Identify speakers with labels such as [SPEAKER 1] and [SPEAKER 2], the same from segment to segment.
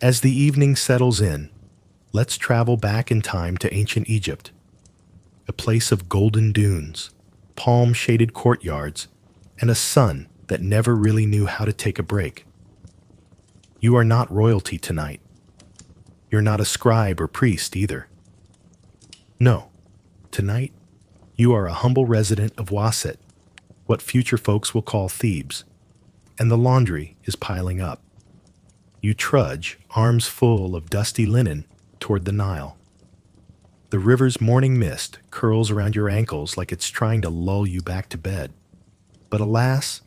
[SPEAKER 1] As the evening settles in, let's travel back in time to ancient Egypt, a place of golden dunes, palm-shaded courtyards, and a sun that never really knew how to take a break. You are not royalty tonight. You're not a scribe or priest either. No, tonight you are a humble resident of Waset, what future folks will call Thebes, and the laundry is piling up. You trudge, arms full of dusty linen, toward the Nile. The river's morning mist curls around your ankles like it's trying to lull you back to bed. But alas,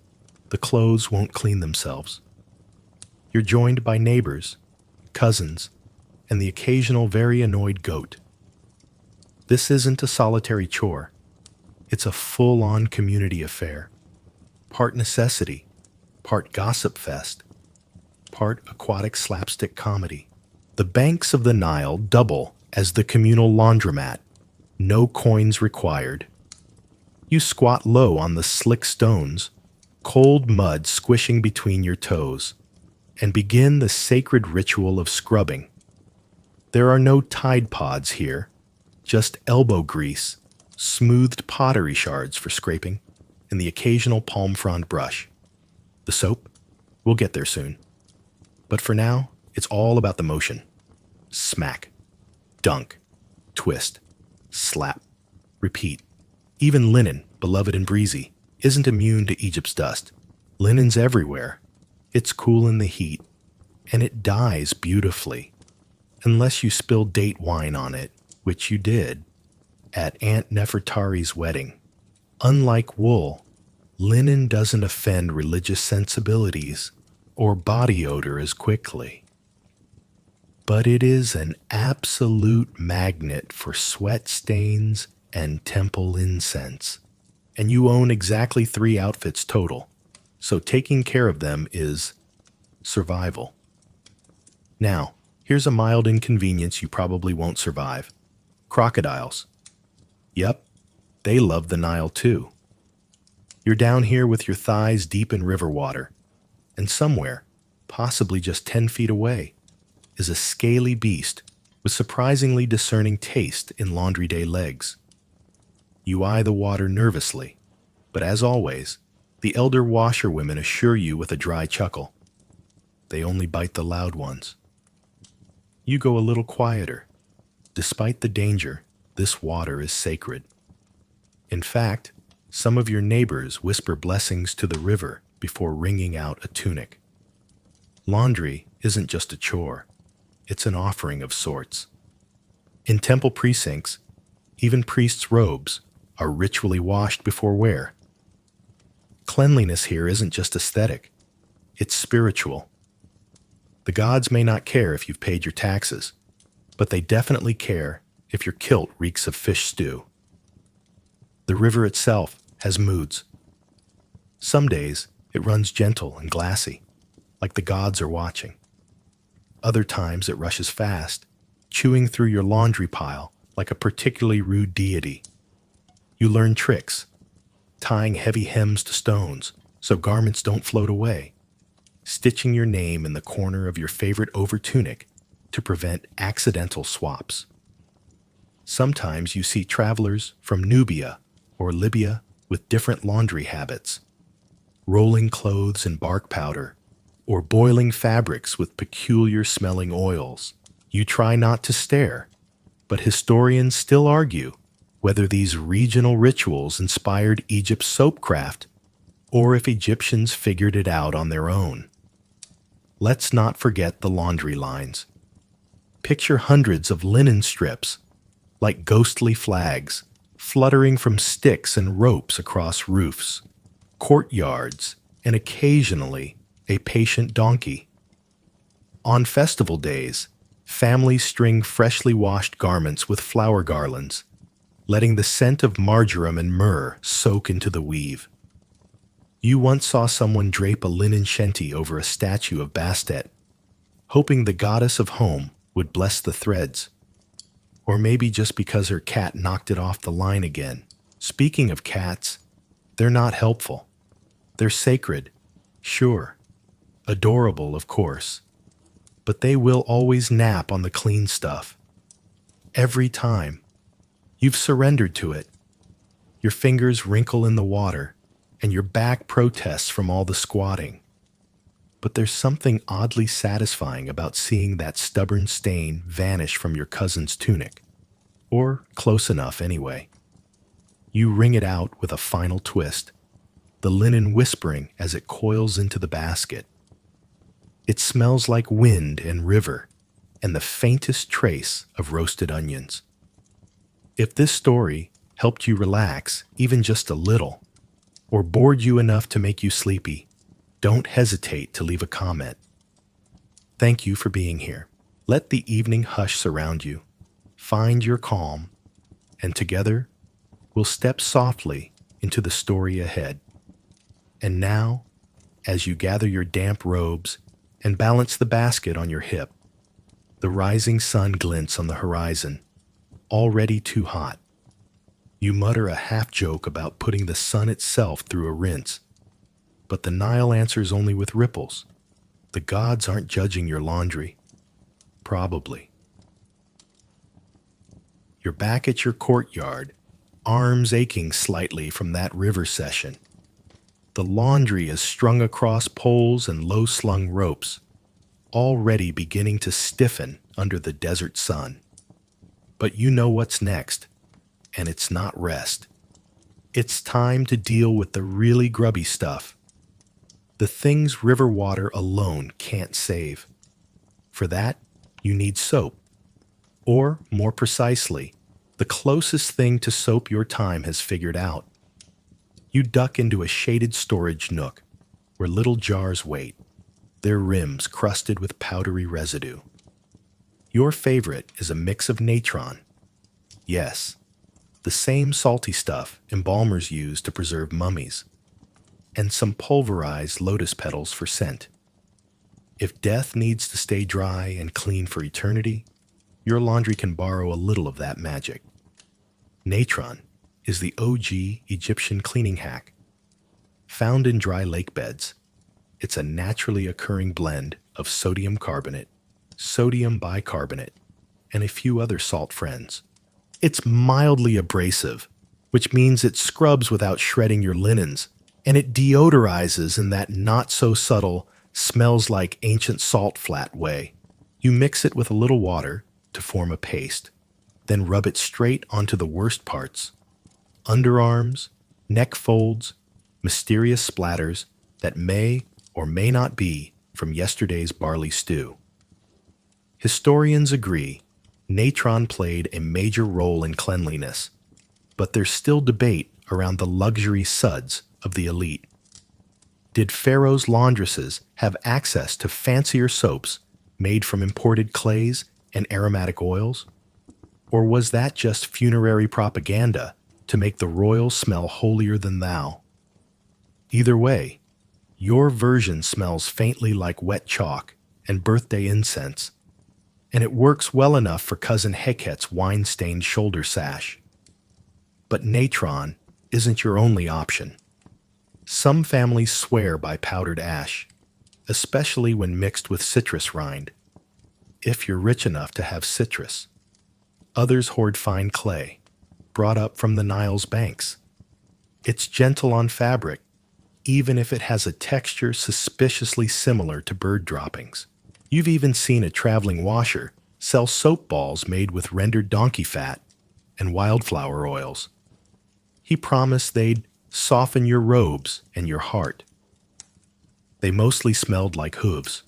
[SPEAKER 1] the clothes won't clean themselves. You're joined by neighbors, cousins, and the occasional very annoyed goat. This isn't a solitary chore. It's a full-on community affair. Part necessity, part gossip fest, part aquatic slapstick comedy. The banks of the Nile double as the communal laundromat. No coins required. You squat low on the slick stones, cold mud squishing between your toes, and begin the sacred ritual of scrubbing. There are no Tide Pods here, just elbow grease, smoothed pottery shards for scraping, and the occasional palm frond brush. The soap? We'll get there soon. But for now, it's all about the motion. Smack, dunk, twist, slap, repeat. Even linen, beloved and breezy, isn't immune to Egypt's dust. Linen's everywhere. It's cool in the heat, and it dyes beautifully. Unless you spill date wine on it, which you did, at Aunt Nefertari's wedding. Unlike wool, linen doesn't offend religious sensibilities or body odor as quickly. But it is an absolute magnet for sweat stains and temple incense. And you own exactly 3 outfits total, so taking care of them is survival. Now, here's a mild inconvenience you probably won't survive. Crocodiles. Yep, they love the Nile too. You're down here with your thighs deep in river water, and somewhere, possibly just 10 feet away, is a scaly beast with surprisingly discerning taste in laundry day legs. You eye the water nervously, but as always, the elder washerwomen assure you with a dry chuckle. They only bite the loud ones. You go a little quieter. Despite the danger, this water is sacred. In fact, some of your neighbors whisper blessings to the river before wringing out a tunic. Laundry isn't just a chore. It's an offering of sorts. In temple precincts, even priests' robes are ritually washed before wear. Cleanliness here isn't just aesthetic. It's spiritual. The gods may not care if you've paid your taxes, but they definitely care if your kilt reeks of fish stew. The river itself has moods. Some days, it runs gentle and glassy, like the gods are watching. Other times it rushes fast, chewing through your laundry pile like a particularly rude deity. You learn tricks, tying heavy hems to stones so garments don't float away, stitching your name in the corner of your favorite overtunic to prevent accidental swaps. Sometimes you see travelers from Nubia or Libya with different laundry habits, rolling clothes in bark powder, or boiling fabrics with peculiar-smelling oils. You try not to stare, but historians still argue whether these regional rituals inspired Egypt's soapcraft or if Egyptians figured it out on their own. Let's not forget the laundry lines. Picture hundreds of linen strips, like ghostly flags, fluttering from sticks and ropes across roofs, courtyards, and occasionally a patient donkey. On festival days, families string freshly washed garments with flower garlands, letting the scent of marjoram and myrrh soak into the weave. You once saw someone drape a linen shenty over a statue of Bastet, hoping the goddess of home would bless the threads. Or maybe just because her cat knocked it off the line again. Speaking of cats, they're not helpful. They're sacred, sure. Adorable, of course. but they will always nap on the clean stuff. Every time. You've surrendered to it. Your fingers wrinkle in the water, and your back protests from all the squatting. But there's something oddly satisfying about seeing that stubborn stain vanish from your cousin's tunic. Or close enough anyway. You wring it out with a final twist, the linen whispering as it coils into the basket. It smells like wind and river, and the faintest trace of roasted onions. If this story helped you relax even just a little, or bored you enough to make you sleepy, don't hesitate to leave a comment. Thank you for being here. Let the evening hush surround you. Find your calm, and together we'll step softly into the story ahead. And now, as you gather your damp robes and balance the basket on your hip, the rising sun glints on the horizon, already too hot. You mutter a half-joke about putting the sun itself through a rinse, but the Nile answers only with ripples. The gods aren't judging your laundry. Probably. You're back at your courtyard, arms aching slightly from that river session. The laundry is strung across poles and low-slung ropes, already beginning to stiffen under the desert sun. But you know what's next, and it's not rest. It's time to deal with the really grubby stuff, the things river water alone can't save. For that, you need soap. Or, more precisely, the closest thing to soap your time has figured out. You duck into a shaded storage nook where little jars wait, their rims crusted with powdery residue. Your favorite is a mix of natron. Yes, the same salty stuff embalmers use to preserve mummies, and some pulverized lotus petals for scent. If death needs to stay dry and clean for eternity, your laundry can borrow a little of that magic. Natron is the OG Egyptian cleaning hack. Found in dry lake beds, it's a naturally occurring blend of sodium carbonate, sodium bicarbonate, and a few other salt friends. It's mildly abrasive, which means it scrubs without shredding your linens, and it deodorizes in that not-so-subtle, smells-like-ancient-salt flat way. You mix it with a little water to form a paste, then rub it straight onto the worst parts. Underarms, neck folds, mysterious splatters that may or may not be from yesterday's barley stew. Historians agree natron played a major role in cleanliness, but there's still debate around the luxury suds of the elite. Did Pharaoh's laundresses have access to fancier soaps made from imported clays and aromatic oils? Or was that just funerary propaganda to make the royals smell holier than thou? Either way, your version smells faintly like wet chalk and birthday incense, and it works well enough for Cousin Heket's wine-stained shoulder sash. But natron isn't your only option. Some families swear by powdered ash, especially when mixed with citrus rind, if you're rich enough to have citrus. Others hoard fine clay, brought up from the Nile's banks. It's gentle on fabric, even if it has a texture suspiciously similar to bird droppings. You've even seen a traveling washer sell soap balls made with rendered donkey fat and wildflower oils. He promised they'd soften your robes and your heart. They mostly smelled like hooves.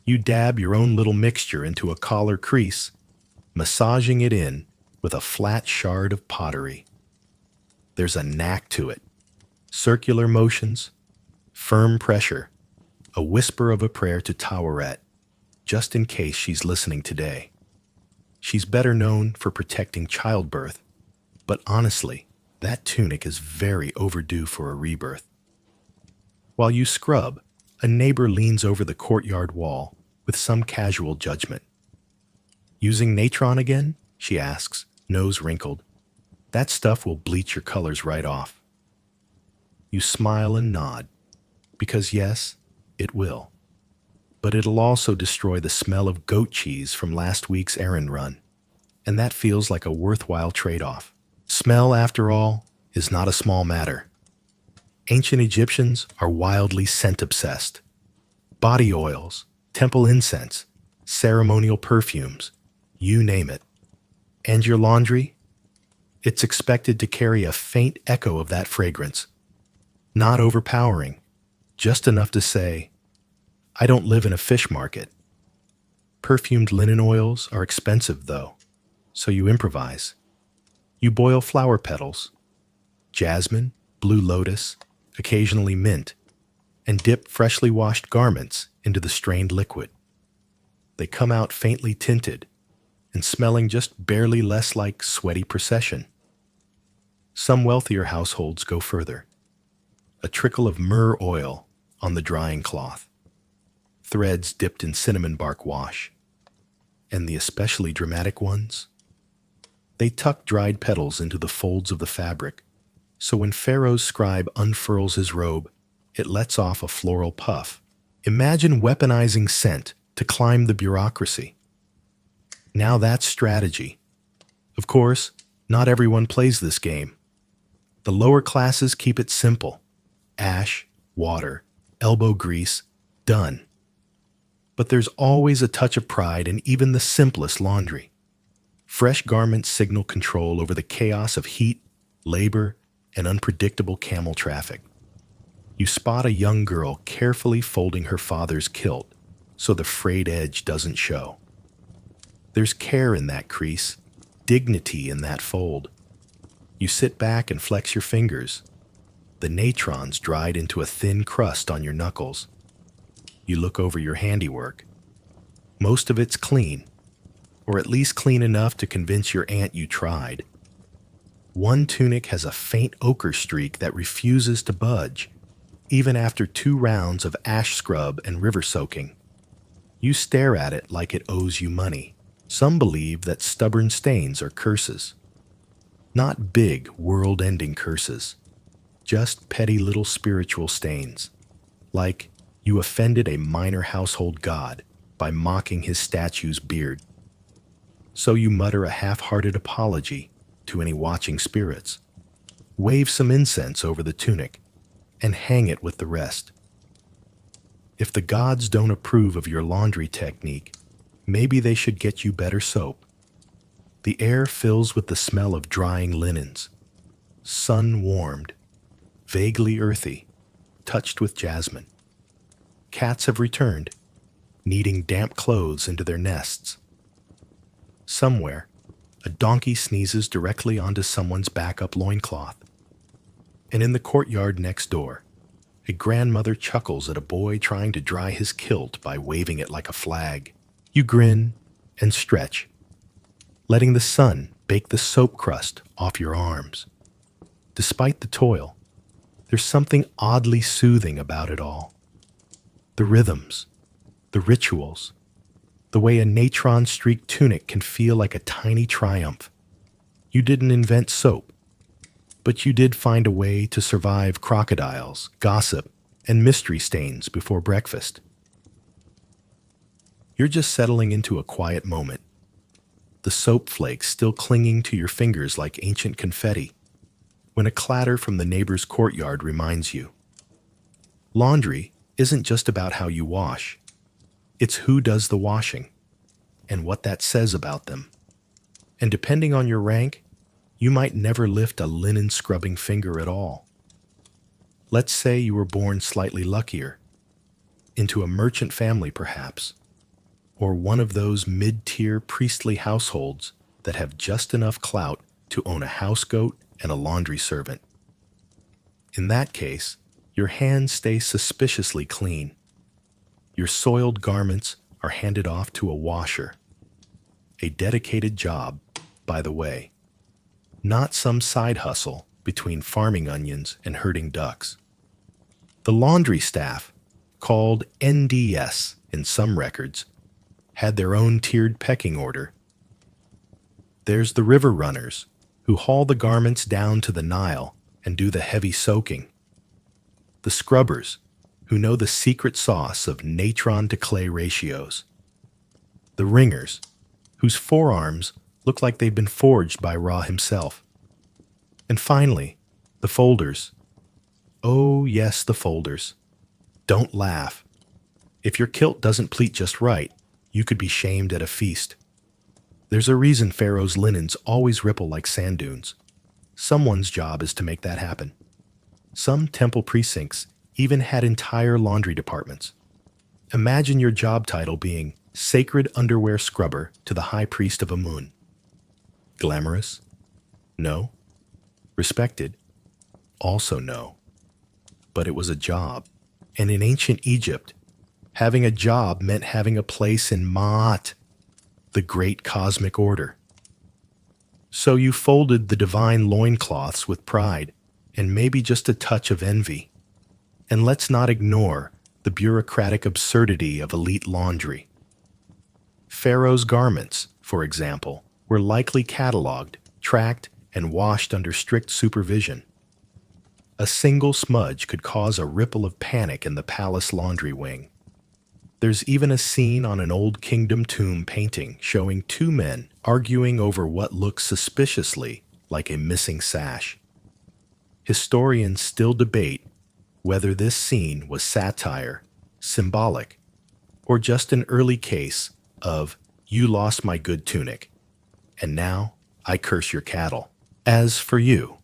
[SPEAKER 1] You dab your own little mixture into a collar crease, massaging it in with a flat shard of pottery. There's a knack to it. Circular motions, firm pressure, a whisper of a prayer to Taweret, just in case she's listening today. She's better known for protecting childbirth, but honestly, that tunic is very overdue for a rebirth. While you scrub, a neighbor leans over the courtyard wall with some casual judgment. "Using natron again?" she asks, nose wrinkled. "That stuff will bleach your colors right off." You smile and nod, because yes, it will. but it'll also destroy the smell of goat cheese from last week's errand run. And that feels like a worthwhile trade-off. Smell, after all, is not a small matter. Ancient Egyptians are wildly scent-obsessed. Body oils, temple incense, ceremonial perfumes, you name it. And your laundry? It's expected to carry a faint echo of that fragrance. Not overpowering, just enough to say, I don't live in a fish market. Perfumed linen oils are expensive, though, so you improvise. You boil flower petals, jasmine, blue lotus, occasionally mint, and dip freshly washed garments into the strained liquid. They come out faintly tinted and smelling just barely less like sweaty procession. Some wealthier households go further. A trickle of myrrh oil on the drying cloth, threads dipped in cinnamon bark wash, and the especially dramatic ones? They tuck dried petals into the folds of the fabric, so when Pharaoh's scribe unfurls his robe, it lets off a floral puff. Imagine weaponizing scent to climb the bureaucracy. Now that's strategy. Of course, not everyone plays this game. The lower classes keep it simple. Ash, water, elbow grease, done. But there's always a touch of pride in even the simplest laundry. Fresh garments signal control over the chaos of heat, labor, and unpredictable camel traffic. You spot a young girl carefully folding her father's kilt so the frayed edge doesn't show. There's care in that crease, dignity in that fold. You sit back and flex your fingers, the natrons dried into a thin crust on your knuckles. You look over your handiwork. Most of it's clean, or at least clean enough to convince your aunt you tried. One tunic has a faint ochre streak that refuses to budge, even after 2 rounds of ash scrub and river soaking. You stare at it like it owes you money. Some believe that stubborn stains are curses. Not big, world-ending curses, just petty little spiritual stains, like you offended a minor household god by mocking his statue's beard. So you mutter a half-hearted apology to any watching spirits, wave some incense over the tunic, and hang it with the rest. If the gods don't approve of your laundry technique, maybe they should get you better soap. The air fills with the smell of drying linens, sun-warmed, vaguely earthy, touched with jasmine. Cats have returned, kneading damp clothes into their nests. Somewhere, a donkey sneezes directly onto someone's backup loincloth. And in the courtyard next door, a grandmother chuckles at a boy trying to dry his kilt by waving it like a flag. You grin and stretch, letting the sun bake the soap crust off your arms. Despite the toil, there's something oddly soothing about it all. The rhythms, the rituals, the way a natron-streaked tunic can feel like a tiny triumph. You didn't invent soap, but you did find a way to survive crocodiles, gossip, and mystery stains before breakfast. You're just settling into a quiet moment, the soap flakes still clinging to your fingers like ancient confetti, when a clatter from the neighbor's courtyard reminds you. Laundry isn't just about how you wash. It's who does the washing, and what that says about them. And depending on your rank, you might never lift a linen scrubbing finger at all. Let's say you were born slightly luckier, into a merchant family perhaps, or one of those mid-tier priestly households that have just enough clout to own a house goat and a laundry servant. In that case, your hands stay suspiciously clean. Your soiled garments are handed off to a washer. A dedicated job, by the way. Not some side hustle between farming onions and herding ducks. The laundry staff, called NDS in some records, had their own tiered pecking order. There's the river runners, who haul the garments down to the Nile and do the heavy soaking. The scrubbers, who know the secret sauce of natron to clay ratios. The ringers, whose forearms look like they've been forged by Ra himself. And finally, the folders. Oh yes, the folders. Don't laugh. If your kilt doesn't pleat just right, you could be shamed at a feast. There's a reason Pharaoh's linens always ripple like sand dunes. Someone's job is to make that happen. Some temple precincts even had entire laundry departments. Imagine your job title being Sacred Underwear Scrubber to the High Priest of Amun. Glamorous? No. Respected? Also no. But it was a job. And in ancient Egypt, having a job meant having a place in Ma'at, the great cosmic order. So you folded the divine loincloths with pride and maybe just a touch of envy. And let's not ignore the bureaucratic absurdity of elite laundry. Pharaoh's garments, for example, were likely cataloged, tracked, and washed under strict supervision. A single smudge could cause a ripple of panic in the palace laundry wing. There's even a scene on an old kingdom tomb painting showing two men arguing over what looks suspiciously like a missing sash. Historians still debate whether this scene was satire, symbolic, or just an early case of "you lost my good tunic, and now I curse your cattle." As for you,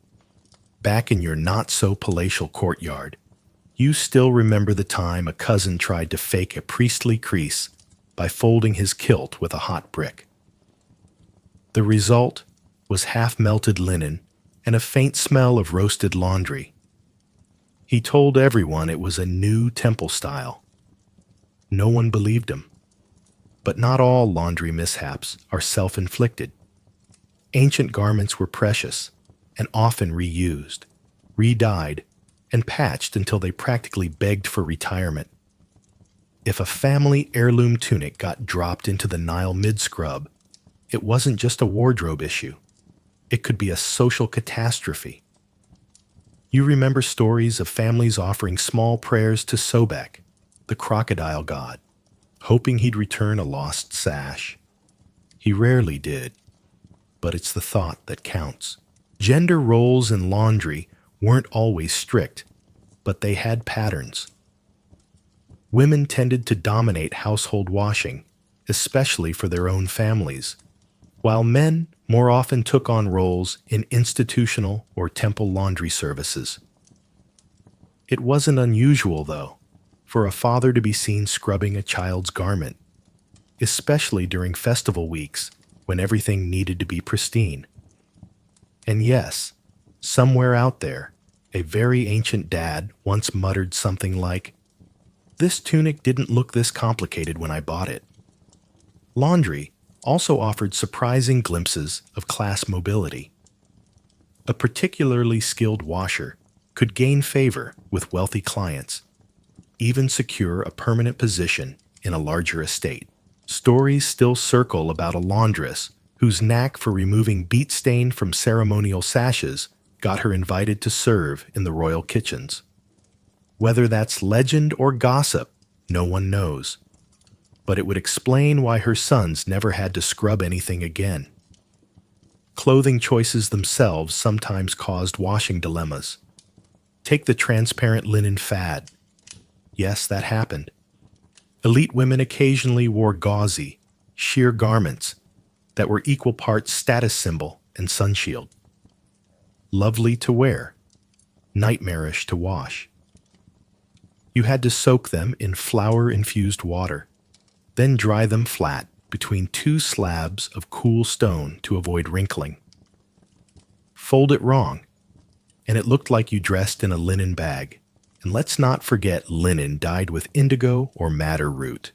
[SPEAKER 1] back in your not-so-palatial courtyard, you still remember the time a cousin tried to fake a priestly crease by folding his kilt with a hot brick. The result was half-melted linen and a faint smell of roasted laundry. He told everyone it was a new temple style. No one believed him. But not all laundry mishaps are self-inflicted. Ancient garments were precious and often reused, re-dyed, and patched until they practically begged for retirement. If a family heirloom tunic got dropped into the Nile mid-scrub, it wasn't just a wardrobe issue. It could be a social catastrophe. You remember stories of families offering small prayers to Sobek, the crocodile god, hoping he'd return a lost sash. He rarely did, but it's the thought that counts. Gender roles in laundry weren't always strict, but they had patterns. Women tended to dominate household washing, especially for their own families, while men more often took on roles in institutional or temple laundry services. It wasn't unusual, though, for a father to be seen scrubbing a child's garment, especially during festival weeks when everything needed to be pristine. And yes, somewhere out there, a very ancient dad once muttered something like, "This tunic didn't look this complicated when I bought it." Laundry also offered surprising glimpses of class mobility. A particularly skilled washer could gain favor with wealthy clients, even secure a permanent position in a larger estate. Stories still circle about a laundress whose knack for removing beet stain from ceremonial sashes got her invited to serve in the royal kitchens. Whether that's legend or gossip, no one knows. But it would explain why her sons never had to scrub anything again. Clothing choices themselves sometimes caused washing dilemmas. Take the transparent linen fad. Yes, that happened. Elite women occasionally wore gauzy, sheer garments that were equal parts status symbol and sunshield. Lovely to wear, nightmarish to wash. You had to soak them in flour-infused water, then dry them flat between two slabs of cool stone to avoid wrinkling. Fold it wrong, and it looked like you dressed in a linen bag. And let's not forget linen dyed with indigo or madder root.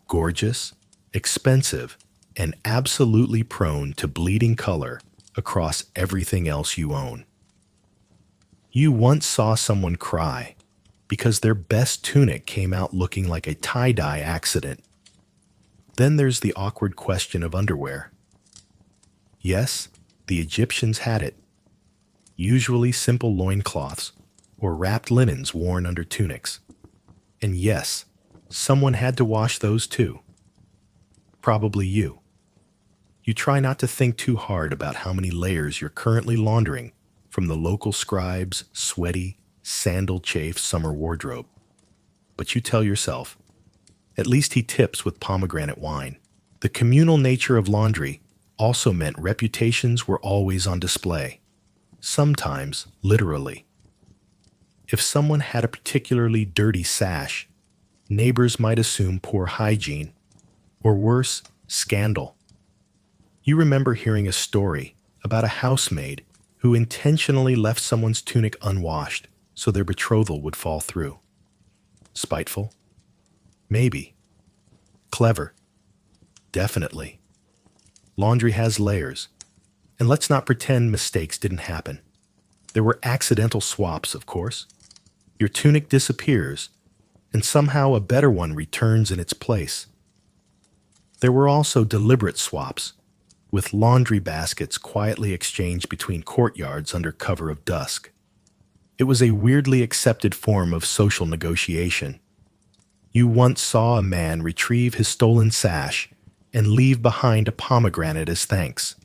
[SPEAKER 1] Gorgeous, expensive, and absolutely prone to bleeding color across everything else you own. You once saw someone cry because their best tunic came out looking like a tie-dye accident. Then there's the awkward question of underwear. Yes, the Egyptians had it. Usually simple loincloths or wrapped linens worn under tunics. And yes, someone had to wash those too. Probably you. You try not to think too hard about how many layers you're currently laundering from the local scribe's sweaty, sandal-chafed summer wardrobe. But you tell yourself, at least he tips with pomegranate wine. The communal nature of laundry also meant reputations were always on display, sometimes literally. If someone had a particularly dirty sash, neighbors might assume poor hygiene, or worse, scandal. You remember hearing a story about a housemaid who intentionally left someone's tunic unwashed so their betrothal would fall through. Spiteful? Maybe. Clever? Definitely. Laundry has layers, and let's not pretend mistakes didn't happen. There were accidental swaps, of course. Your tunic disappears, and somehow a better one returns in its place. There were also deliberate swaps, with laundry baskets quietly exchanged between courtyards under cover of dusk. It was a weirdly accepted form of social negotiation. You once saw a man retrieve his stolen sash and leave behind a pomegranate as thanks.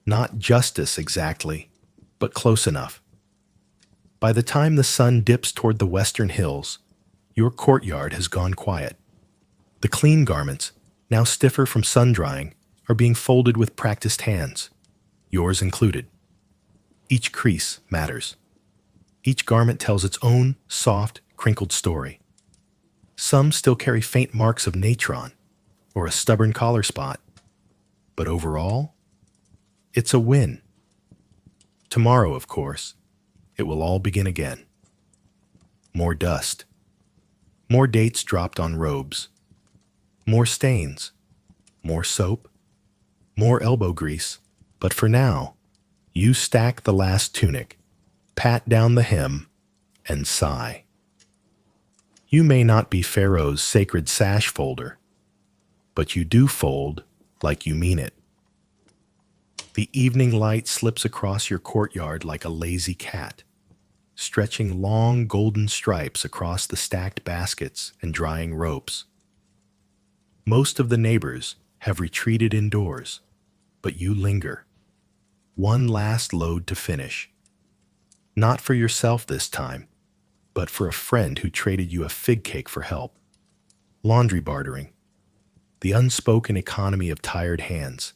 [SPEAKER 1] Not justice exactly, but close enough. By the time the sun dips toward the western hills, your courtyard has gone quiet. The clean garments, now stiffer from sun-drying, are being folded with practiced hands, yours included. Each crease matters. Each garment tells its own soft, crinkled story. Some still carry faint marks of natron or a stubborn collar spot, but overall, it's a win. Tomorrow, of course, it will all begin again. More dust. More dates dropped on robes. More stains. More soap. More elbow grease. But for now, you stack the last tunic, pat down the hem, and sigh. You may not be Pharaoh's sacred sash folder, but you do fold like you mean it. The evening light slips across your courtyard like a lazy cat, stretching long golden stripes across the stacked baskets and drying ropes. Most of the neighbors have retreated indoors, but you linger. One last load to finish. Not for yourself this time, but for a friend who traded you a fig cake for help. Laundry bartering. The unspoken economy of tired hands.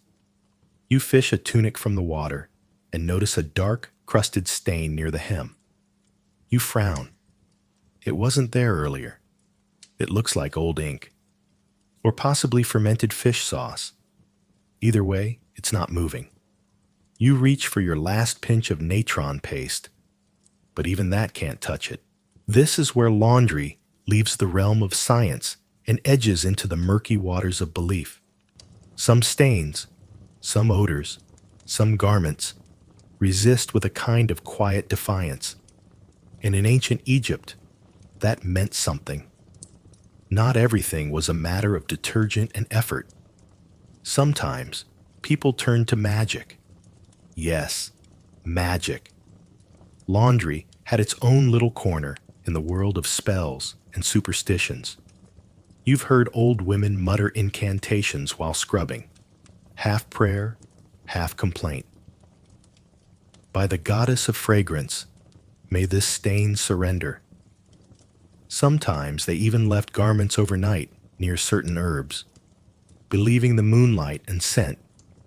[SPEAKER 1] You fish a tunic from the water and notice a dark, crusted stain near the hem. You frown. It wasn't there earlier. It looks like old ink. Or possibly fermented fish sauce. Either way, it's not moving. You reach for your last pinch of natron paste, but even that can't touch it. This is where laundry leaves the realm of science and edges into the murky waters of belief. Some stains, some odors, some garments resist with a kind of quiet defiance. And in ancient Egypt, that meant something. Not everything was a matter of detergent and effort. Sometimes people turned to magic. Yes, magic. Laundry had its own little corner in the world of spells and superstitions. You've heard old women mutter incantations while scrubbing, half prayer, half complaint. By the goddess of fragrance, may this stain surrender. Sometimes they even left garments overnight near certain herbs, believing the moonlight and scent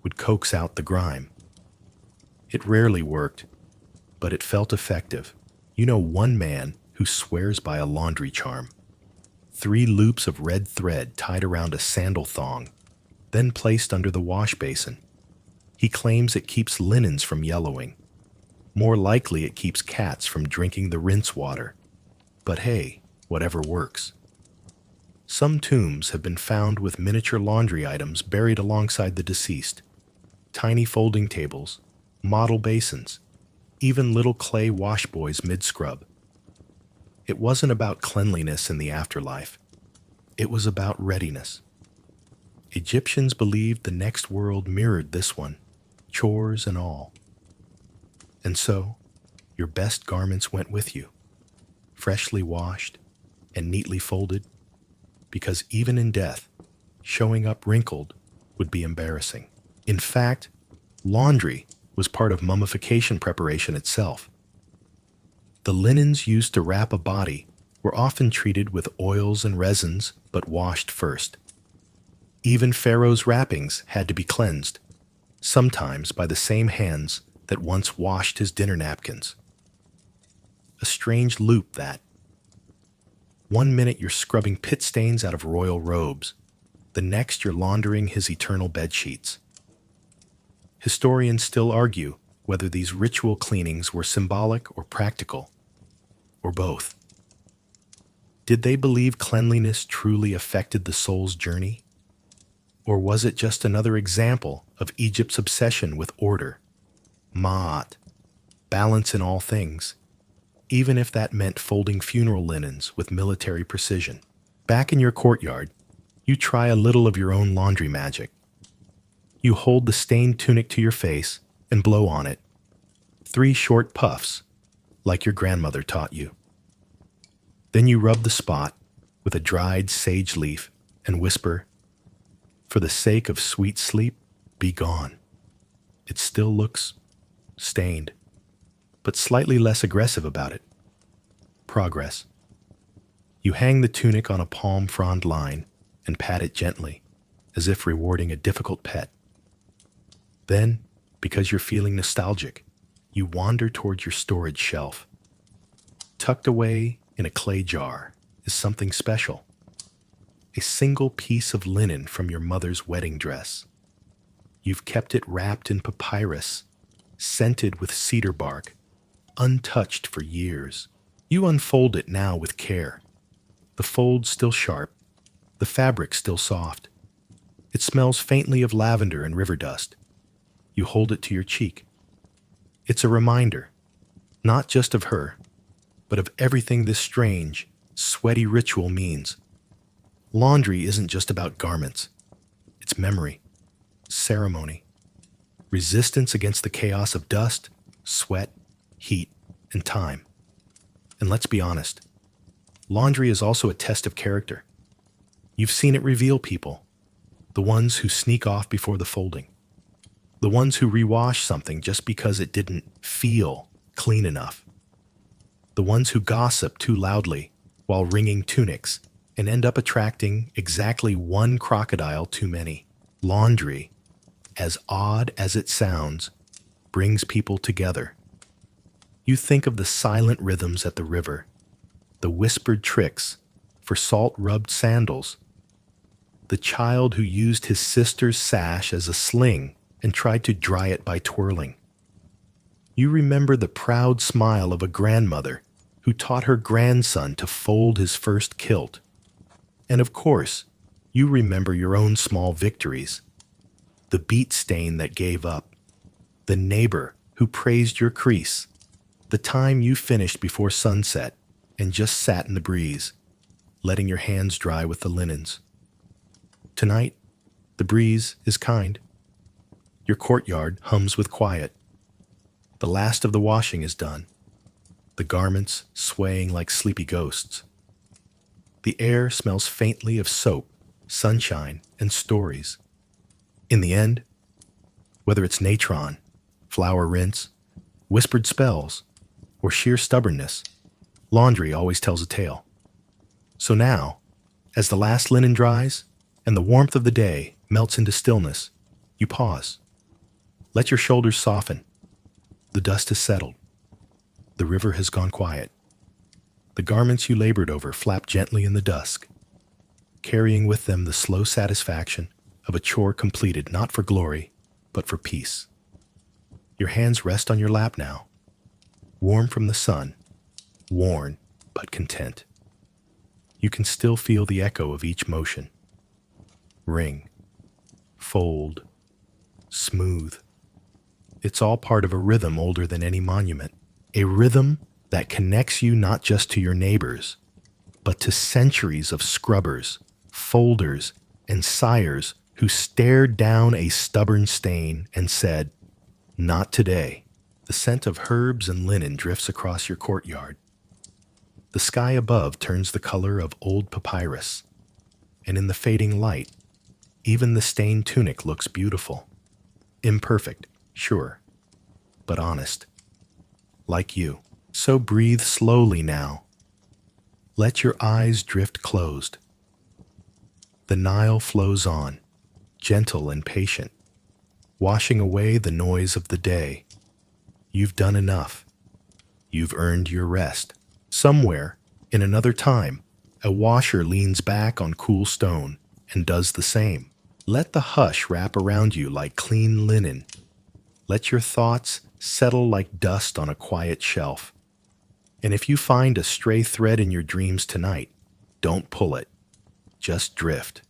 [SPEAKER 1] would coax out the grime. It rarely worked, but it felt effective. You know one man who swears by a laundry charm. 3 loops of red thread tied around a sandal thong, then placed under the wash basin. He claims it keeps linens from yellowing. More likely it keeps cats from drinking the rinse water. But hey, whatever works. Some tombs have been found with miniature laundry items buried alongside the deceased. Tiny folding tables, model basins, even little clay wash boys mid-scrub. It wasn't about cleanliness in the afterlife. It was about readiness. Egyptians believed the next world mirrored this one, chores and all. And so, your best garments went with you, freshly washed, and neatly folded, because even in death, showing up wrinkled would be embarrassing. In fact, laundry was part of mummification preparation itself. The linens used to wrap a body were often treated with oils and resins, but washed first. Even Pharaoh's wrappings had to be cleansed, sometimes by the same hands that once washed his dinner napkins. A strange loop that. 1 minute you're scrubbing pit stains out of royal robes, the next you're laundering his eternal bed sheets. Historians still argue whether these ritual cleanings were symbolic or practical, or both. Did they believe cleanliness truly affected the soul's journey? Or was it just another example of Egypt's obsession with order, ma'at, balance in all things, even if that meant folding funeral linens with military precision? Back in your courtyard, you try a little of your own laundry magic. You hold the stained tunic to your face and blow on it. 3 short puffs, like your grandmother taught you. Then you rub the spot with a dried sage leaf and whisper, "For the sake of sweet sleep, be gone." It still looks stained, but slightly less aggressive about it. Progress. You hang the tunic on a palm frond line and pat it gently, as if rewarding a difficult pet. Then, because you're feeling nostalgic, you wander toward your storage shelf. Tucked away in a clay jar is something special. A single piece of linen from your mother's wedding dress. You've kept it wrapped in papyrus, scented with cedar bark, untouched for years. You unfold it now with care. The fold still sharp, the fabric still soft. It smells faintly of lavender and river dust. You hold it to your cheek. It's a reminder, not just of her, but of everything this strange, sweaty ritual means. Laundry isn't just about garments. It's memory, ceremony, resistance against the chaos of dust, sweat, heat, and time. And let's be honest, laundry is also a test of character. You've seen it reveal people, the ones who sneak off before the folding, the ones who rewash something just because it didn't feel clean enough, the ones who gossip too loudly while wringing tunics and end up attracting exactly one crocodile too many. Laundry, as odd as it sounds, brings people together. You think of the silent rhythms at the river, the whispered tricks for salt-rubbed sandals, the child who used his sister's sash as a sling and tried to dry it by twirling. You remember the proud smile of a grandmother who taught her grandson to fold his first kilt. And of course, you remember your own small victories. The beet stain that gave up, the neighbor who praised your crease, the time you finished before sunset and just sat in the breeze, letting your hands dry with the linens. Tonight, the breeze is kind. Your courtyard hums with quiet. The last of the washing is done, the garments swaying like sleepy ghosts. The air smells faintly of soap, sunshine, and stories. In the end, whether it's natron, flour rinse, whispered spells, or sheer stubbornness, laundry always tells a tale. So now, as the last linen dries and the warmth of the day melts into stillness, you pause. Let your shoulders soften. The dust has settled. The river has gone quiet. The garments you labored over flap gently in the dusk, carrying with them the slow satisfaction of a chore completed not for glory, but for peace. Your hands rest on your lap now, warm from the sun, worn but content. You can still feel the echo of each motion. Wring, fold, smooth. It's all part of a rhythm older than any monument, a rhythm that connects you not just to your neighbors, but to centuries of scrubbers, folders, and sires who stared down a stubborn stain and said, "Not today." The scent of herbs and linen drifts across your courtyard. The sky above turns the color of old papyrus, and in the fading light, even the stained tunic looks beautiful. Imperfect, sure, but honest. Like you. So breathe slowly now. Let your eyes drift closed. The Nile flows on, gentle and patient, washing away the noise of the day. You've done enough. You've earned your rest. Somewhere, in another time, a washer leans back on cool stone and does the same. Let the hush wrap around you like clean linen. Let your thoughts settle like dust on a quiet shelf. And if you find a stray thread in your dreams tonight, don't pull it. Just drift.